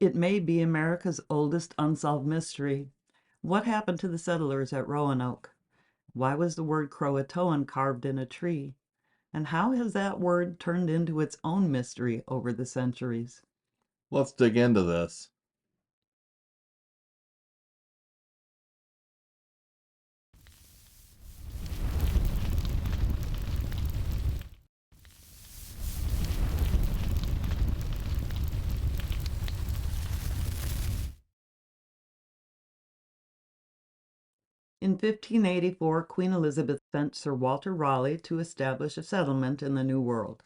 It may be America's oldest unsolved mystery. What happened to the settlers at Roanoke? Why was the word Croatoan carved in a tree? And how has that word turned into its own mystery over the centuries? Let's dig into this. In 1584, Queen Elizabeth sent Sir Walter Raleigh to establish a settlement in the New World.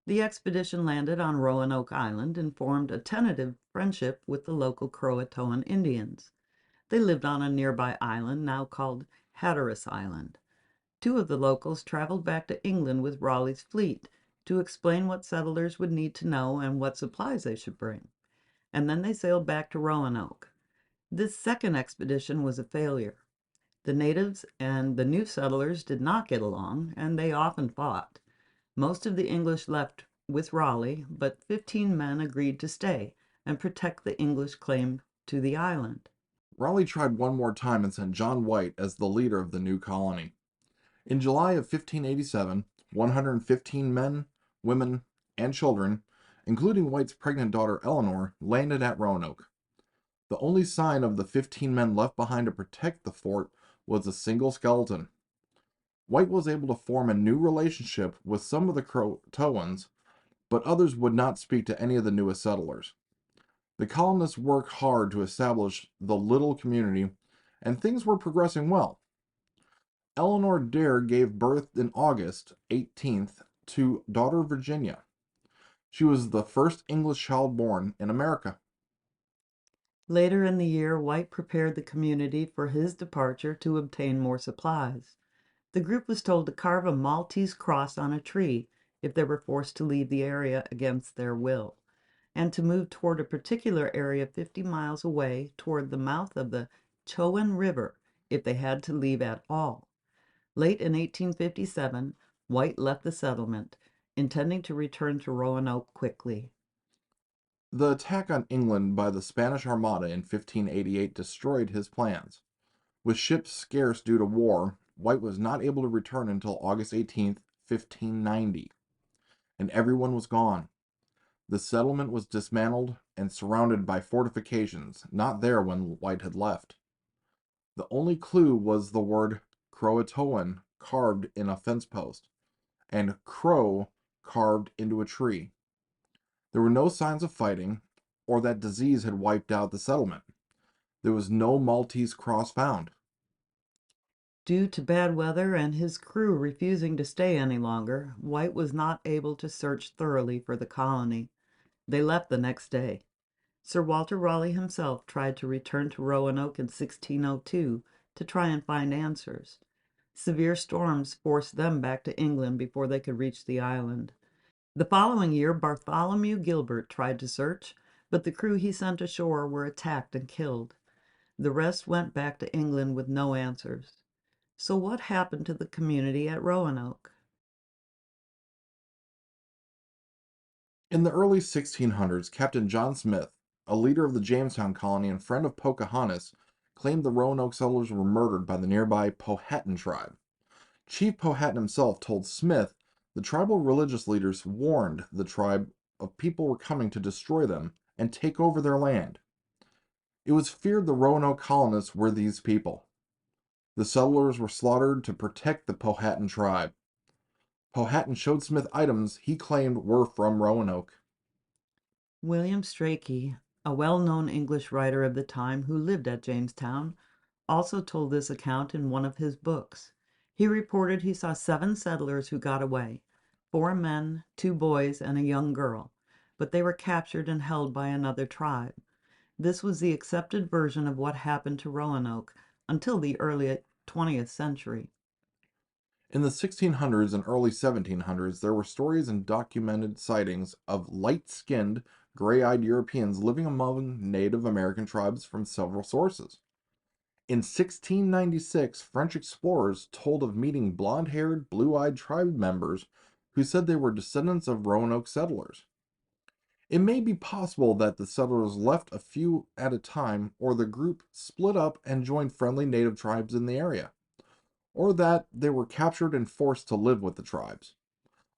The expedition landed on Roanoke Island and formed a tentative friendship with the local Croatoan Indians. They lived on a nearby island now called Hatteras Island. Two of the locals traveled back to England with Raleigh's fleet to explain what settlers would need to know and what supplies they should bring. And then they sailed back to Roanoke. This second expedition was a failure. The natives and the new settlers did not get along, and they often fought. Most of the English left with Raleigh, but 15 men agreed to stay and protect the English claim to the island. Raleigh tried one more time and sent John White as the leader of the new colony. In July of 1587, 115 men, women, and children, including White's pregnant daughter Eleanor, landed at Roanoke. The only sign of the 15 men left behind to protect the fort was a single skeleton. White was able to form a new relationship with some of the Croatoans, but others would not speak to any of the newest settlers. The colonists worked hard to establish the little community, and things were progressing well. Eleanor Dare gave birth in August 18th to daughter Virginia. She was the first English child born in America. Later in the year, White prepared the community for his departure to obtain more supplies. The group was told to carve a Maltese cross on a tree if they were forced to leave the area against their will, and to move toward a particular area 50 miles away toward the mouth of the Chowan River if they had to leave at all. Late in 1857, White left the settlement, intending to return to Roanoke quickly. The attack on England by the Spanish Armada in 1588 destroyed his plans. With ships scarce due to war, White was not able to return until August 18th, 1590, and everyone was gone. The settlement was dismantled and surrounded by fortifications, not there when White had left. The only clue was the word Croatoan carved in a fence post, and crow carved into a tree. There were no signs of fighting, or that disease had wiped out the settlement. There was no Maltese cross found. Due to bad weather and his crew refusing to stay any longer, White was not able to search thoroughly for the colony. They left the next day. Sir Walter Raleigh himself tried to return to Roanoke in 1602 to try and find answers. Severe storms forced them back to England before they could reach the island. The following year, Bartholomew Gilbert tried to search, but the crew he sent ashore were attacked and killed. The rest went back to England with no answers. So what happened to the community at Roanoke? In the early 1600s, Captain John Smith, a leader of the Jamestown colony and friend of Pocahontas, claimed the Roanoke settlers were murdered by the nearby Powhatan tribe. Chief Powhatan himself told Smith the tribal religious leaders warned the tribe of people were coming to destroy them and take over their land. It was feared the Roanoke colonists were these people. The settlers were slaughtered to protect the Powhatan tribe. Powhatan showed Smith items he claimed were from Roanoke. William Strachey, a well-known English writer of the time who lived at Jamestown, also told this account in one of his books. He reported he saw 7 settlers who got away, 4 men, 2 boys, and a young girl, but they were captured and held by another tribe. This was the accepted version of what happened to Roanoke until the early 20th century. In the 1600s and early 1700s, there were stories and documented sightings of light-skinned, gray-eyed Europeans living among Native American tribes from several sources. In 1696, French explorers told of meeting blonde-haired, blue-eyed tribe members who said they were descendants of Roanoke settlers. It may be possible that the settlers left a few at a time, or the group split up and joined friendly native tribes in the area, or that they were captured and forced to live with the tribes.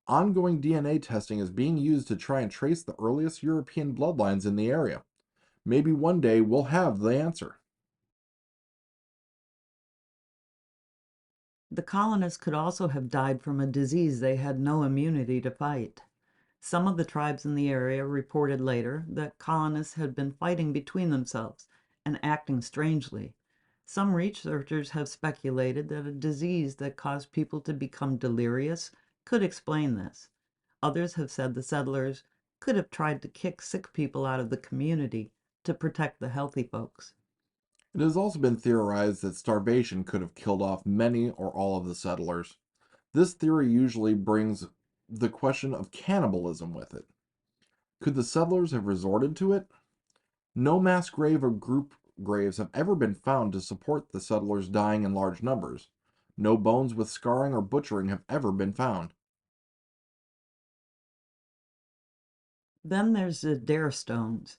Ongoing DNA testing is being used to try and trace the earliest European bloodlines in the area. Maybe one day we'll have the answer. The colonists could also have died from a disease they had no immunity to fight. Some of the tribes in the area reported later that colonists had been fighting between themselves and acting strangely. Some researchers have speculated that a disease that caused people to become delirious could explain this. Others have said the settlers could have tried to kick sick people out of the community to protect the healthy folks. It has also been theorized that starvation could have killed off many or all of the settlers. This theory usually brings the question of cannibalism with it. Could the settlers have resorted to it? No mass grave or group graves have ever been found to support the settlers dying in large numbers. No bones with scarring or butchering have ever been found. Then there's the Dare stones.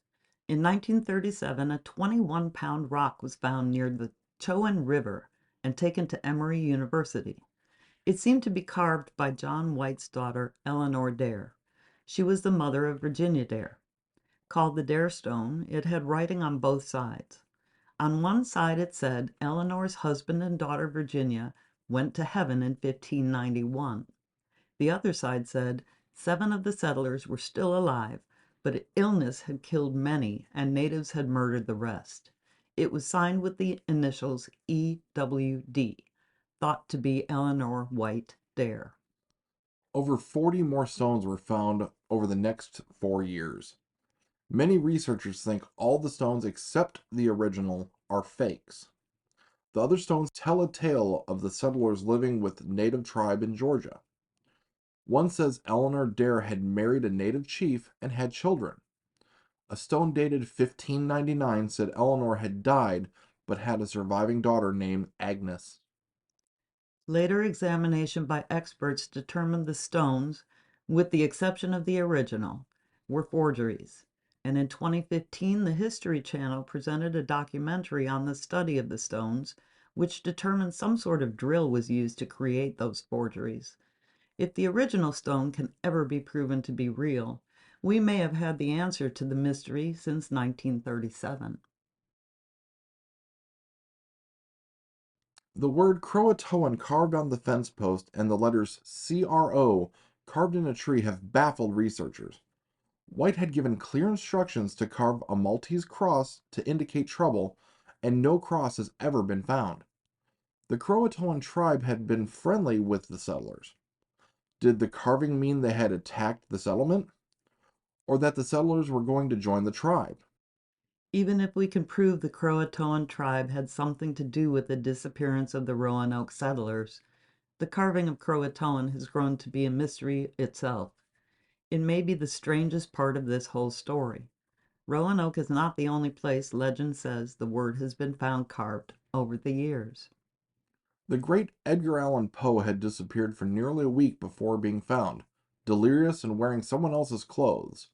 In 1937, a 21-pound rock was found near the Chowan River and taken to Emory University. It seemed to be carved by John White's daughter, Eleanor Dare. She was the mother of Virginia Dare. Called the Dare stone, it had writing on both sides. On one side it said Eleanor's husband and daughter Virginia went to heaven in 1591. The other side said 7 of the settlers were still alive, but illness had killed many and natives had murdered the rest. It was signed with the initials EWD, thought to be Eleanor White Dare. Over 40 more stones were found over the next 4 years. Many researchers think all the stones except the original are fakes. The other stones tell a tale of the settlers living with a native tribe in Georgia. One says Eleanor Dare had married a native chief and had children. A stone dated 1599 said Eleanor had died but had a surviving daughter named Agnes. Later examination by experts determined the stones, with the exception of the original, were forgeries. And in 2015, the History Channel presented a documentary on the study of the stones, which determined some sort of drill was used to create those forgeries. If the original stone can ever be proven to be real, we may have had the answer to the mystery since 1937. The word Croatoan carved on the fence post and the letters CRO carved in a tree have baffled researchers. White had given clear instructions to carve a Maltese cross to indicate trouble, and no cross has ever been found. The Croatoan tribe had been friendly with the settlers. Did the carving mean they had attacked the settlement? Or that the settlers were going to join the tribe? Even if we can prove the Croatoan tribe had something to do with the disappearance of the Roanoke settlers, the carving of Croatoan has grown to be a mystery itself. It may be the strangest part of this whole story. Roanoke is not the only place legend says the word has been found carved over the years. The great Edgar Allan Poe had disappeared for nearly a week before being found, delirious and wearing someone else's clothes,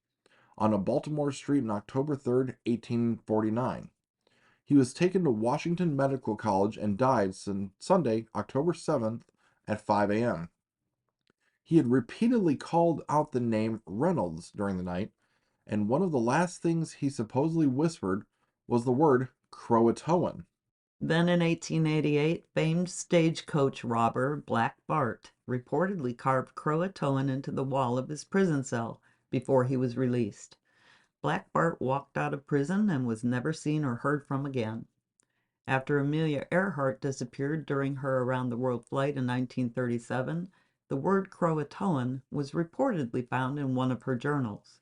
on a Baltimore street on October 3rd, 1849. He was taken to Washington Medical College and died Sunday, October 7th at 5 a.m. He had repeatedly called out the name Reynolds during the night, and one of the last things he supposedly whispered was the word Croatoan. Then in 1888, famed stagecoach robber Black Bart reportedly carved Croatoan into the wall of his prison cell before he was released. Black Bart walked out of prison and was never seen or heard from again. After Amelia Earhart disappeared during her around-the-world flight in 1937, the word Croatoan was reportedly found in one of her journals.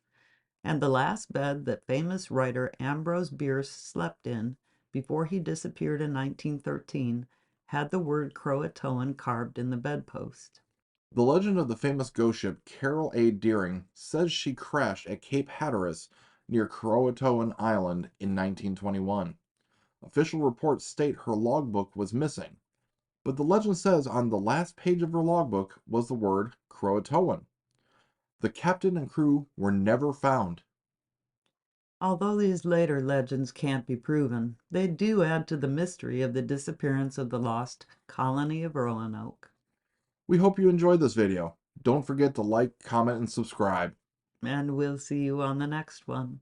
And the last bed that famous writer Ambrose Bierce slept in before he disappeared in 1913 had the word Croatoan carved in the bedpost. The legend of the famous ghost ship Carroll A Deering says she crashed at Cape Hatteras near Croatoan Island in 1921. Official reports state her logbook was missing, but the legend says on the last page of her logbook was the word Croatoan. The captain and crew were never found. Although these later legends can't be proven, they do add to the mystery of the disappearance of the lost colony of Roanoke. We hope you enjoyed this video. Don't forget to like, comment, and subscribe. And we'll see you on the next one.